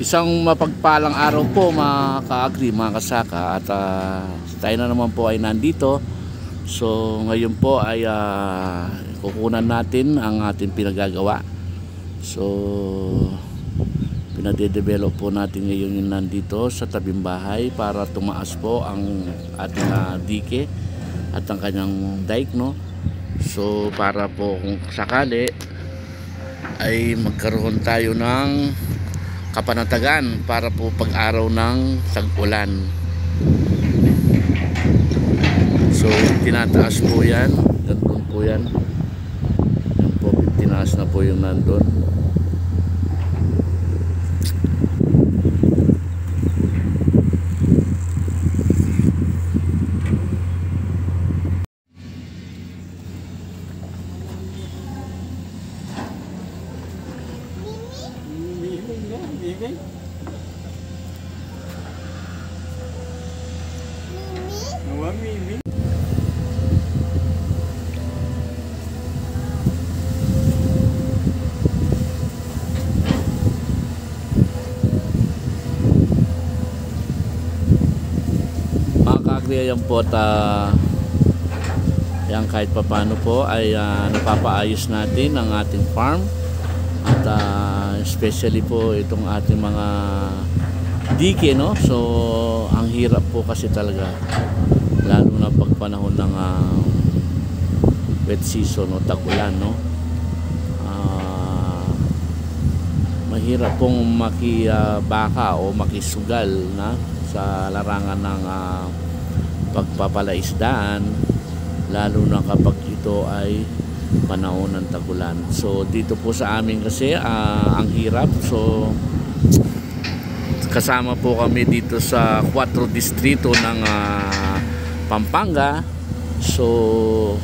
Isang mapagpalang araw po mga ka-agri, mga kasaka, at tayo na naman po ay nandito. So ngayon po ay kukunan natin ang ating pinagagawa. So pinade-develop po natin ngayon yung nandito sa tabing bahay para tumaas po ang ating dike at ang kanyang dike, no? So para po kung sakali ay magkaroon tayo ng kapanatagan para po pag-araw ng tag-ulan. So tinataas po yan, gandun po yan. Yan po, tinaas na po yung nandun. Yan po, yan kahit papano po ay napapaayos natin ang ating farm at especially po itong ating mga dike, no? So ang hirap po kasi talaga, lalo na pag panahon ng wet season o tag-ulan, no? Mahirap pong makibaka o makisugal na sa larangan ng pagpapalaisdaan, lalo na kapag ito ay panahon ng tag-ulan. So dito po sa amin kasi ang hirap. So kasama po kami dito sa 4 distrito ng Pampanga. So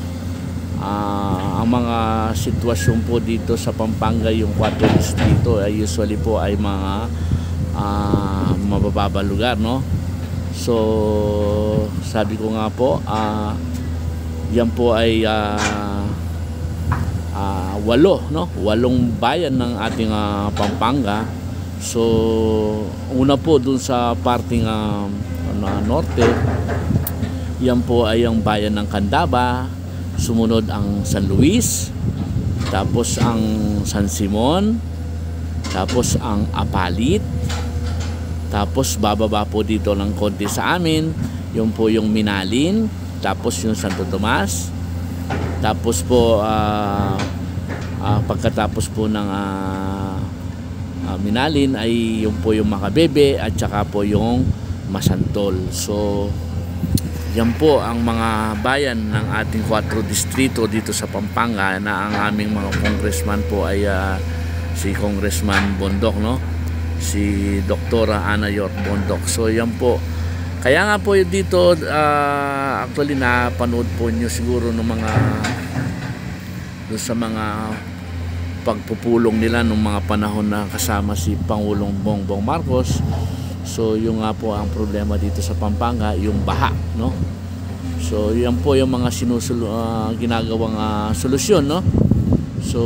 ang mga sitwasyon po dito sa Pampanga, yung 4 distrito ay usually po ay mga mabababa lugar, no? So sabi ko nga po, yan po ay 8, no? 8 bayan ng ating Pampanga. So una po dun sa parting norte, yan po ay ang bayan ng Candaba, sumunod ang San Luis, tapos ang San Simon, tapos ang Apalit, tapos bababa po dito ng konti sa amin, yung po yung Minalin, tapos yung Santo Tomas, tapos po pagkatapos po ng Minalin ay yung po yung Makabebe at saka po yung Masantol. So yan po ang mga bayan ng ating 4 distrito dito sa Pampanga, na ang aming mga congressman po ay si Congressman Bondok, no? Si Doktora Ana Yor Bondok. So yan po, kaya nga po dito actually napanood po nyo siguro ng mga doon sa mga pagpupulong nila nung mga panahon na kasama si Pangulong Bongbong Marcos. So yung nga po ang problema dito sa Pampanga, yung baha, no? So yan po yung mga ginagawang solusyon, no? So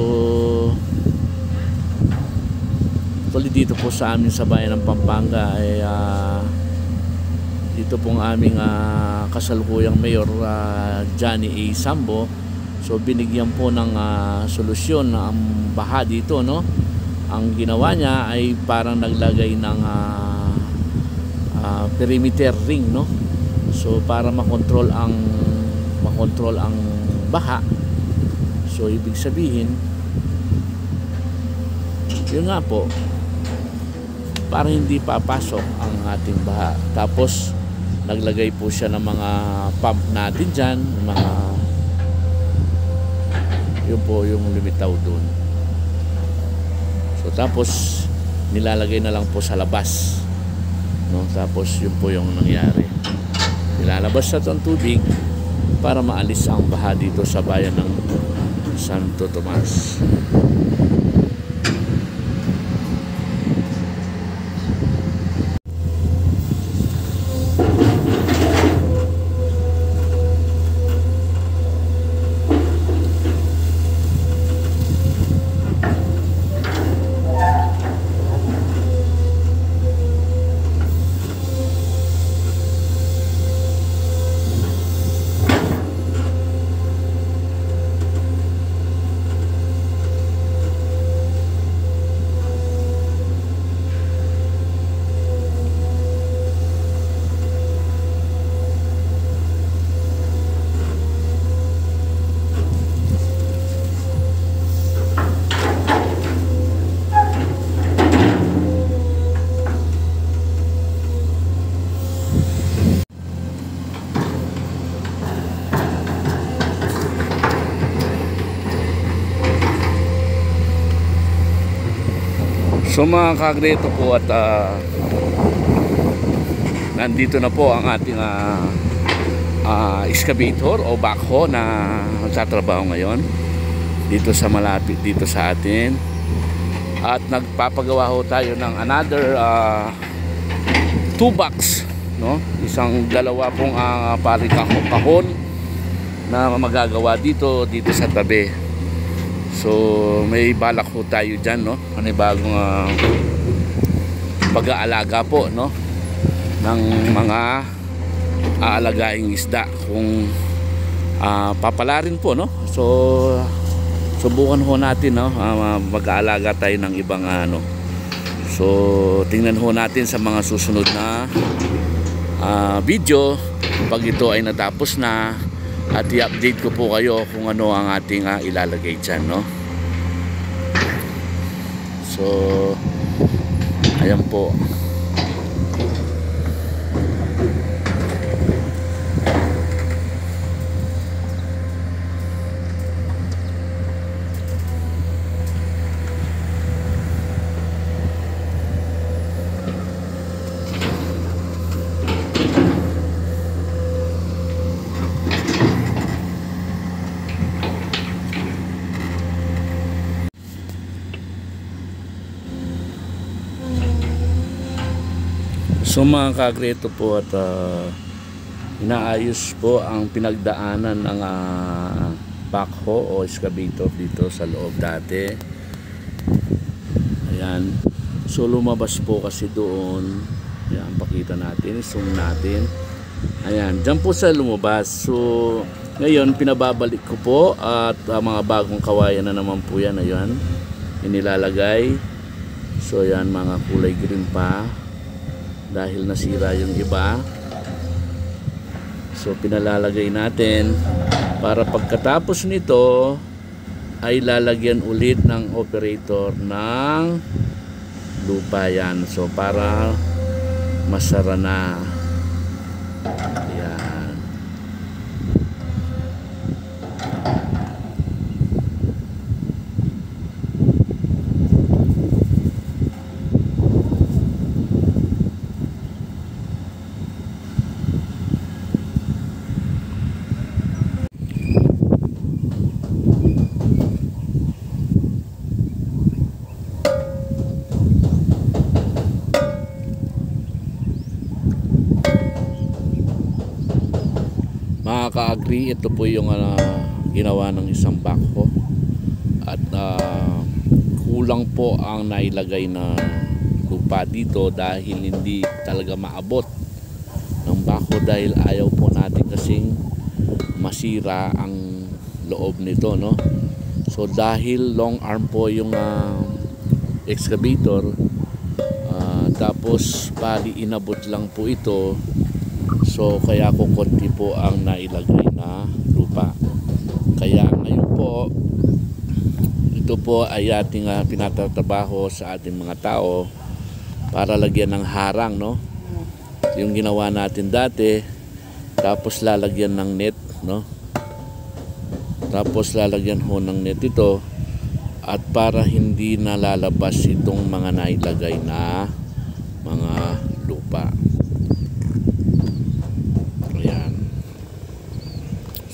actually dito po sa amin sa bayan ng Pampanga ay dito pong aming kasalukuyang mayor, Johnny A. Sambo. So binigyan po ng solusyon na ang baha dito, no? Ang ginawa niya ay parang naglagay ng perimeter ring, no? So para makontrol ang baha. So ibig sabihin, yun nga po, para hindi papasok ang ating baha. Tapos naglagay po siya ng mga pump natin dyan, mga yun po yung lumitaw dun. So tapos nilalagay na lang po sa labas, no? Tapos yun po yung nangyari, nilalabas na itong tubig para maalis ang baha dito sa bayan ng Santo Tomas. So mga kagreto po, at nandito na po ang ating excavator o backhoe na magtatrabaho ngayon dito sa malapit dito sa atin, at nagpapagawa ho tayo ng another 2 box, no? Dalawa pong kahon na magagawa dito sa tabi. So may balak ho tayo dyan, no? Ano bagong pag-aalaga po, no? Ng mga aalagaing isda kung papalarin po, no? So subukan ho natin, no? Mag-aalaga tayo ng ibang so tingnan ho natin sa mga susunod na video pag ito ay natapos na, at i-update ko po kayo kung ano ang ating ilalagay dyan, no? So ayan po. So mga kagreto po, at inaayos po ang pinagdaanan ng backhoe o excavator dito sa loob dati. Ayan. So lumabas po kasi doon. Ayan, pakita natin, zoom natin. Ayan, dyan po sa lumabas. So ngayon pinababalik ko po, at mga bagong kawayan na naman po yan. Ayan, inilalagay. So ayan, mga kulay green pa dahil nasira yung iba. So pinalalagay natin para pagkatapos nito ay lalagyan ulit ng operator ng lupa yan. So para masara na. Ayan. Mga ka-agree, ito po yung ginawa ng isang backhoe, at kulang po ang nailagay na lupa dito dahil hindi talaga maabot ng backhoe, dahil ayaw po natin kasing masira ang loob nito, no? So dahil long arm po yung excavator, tapos bali inabot lang po ito. So kaya ko konti po ang nailagay na lupa. Kaya ngayon po, ito po ay ating pinatatrabaho sa ating mga tao para lagyan ng harang, no? Yung ginawa natin dati, tapos lalagyan ng net, no? Tapos lalagyan ho ng net ito, at para hindi nalalabas itong mga nailagay na mga lupa.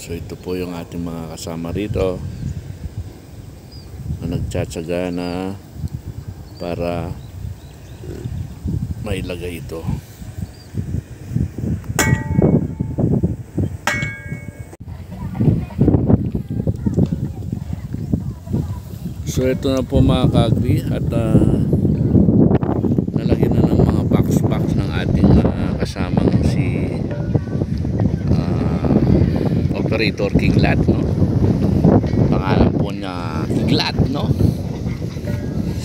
So ito po yung ating mga kasama rito na nagtsatsaga na para mailagay ito. So ito na po mga ka-agree, at nalagyan na ng mga box ng ating kasamang si operator Kinglat, no? Pangalan po niya Kinglat, no?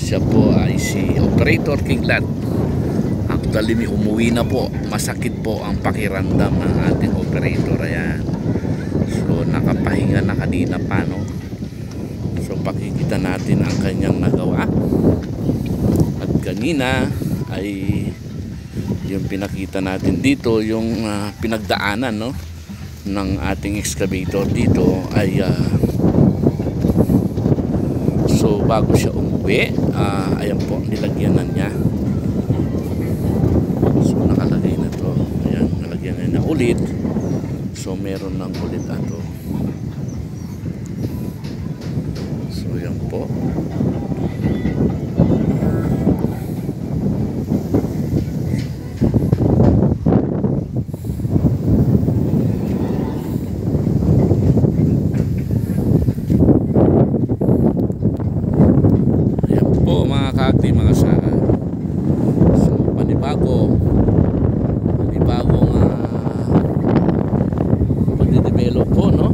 Siya po ay si operator Kinglat. Actually umuwi na po, masakit po ang pakiramdam ng ating operator. Ayan. So nakapahinga na kanina pa, no? So pakikita natin ang kanyang nagawa. At kanina ay yung pinakita natin dito, yung pinagdaanan, no, ng ating excavator dito ay so bago siya umuwi pauwi. Ayan po, nilagyan na niya. So nakalagay na to. Ayan, nalagyan na ulit. So meron ng ulit ato. So yan po. Mga kakti, mga saka. So panibagong pagde-develop po, no?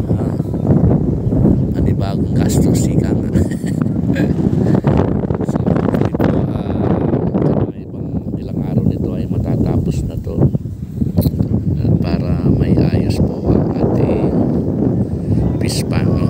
Panibagong gastos, ika nga. So ito, ibang ilang araw nito ay matatapos na to, at para may ayos po ang ating pispan, no?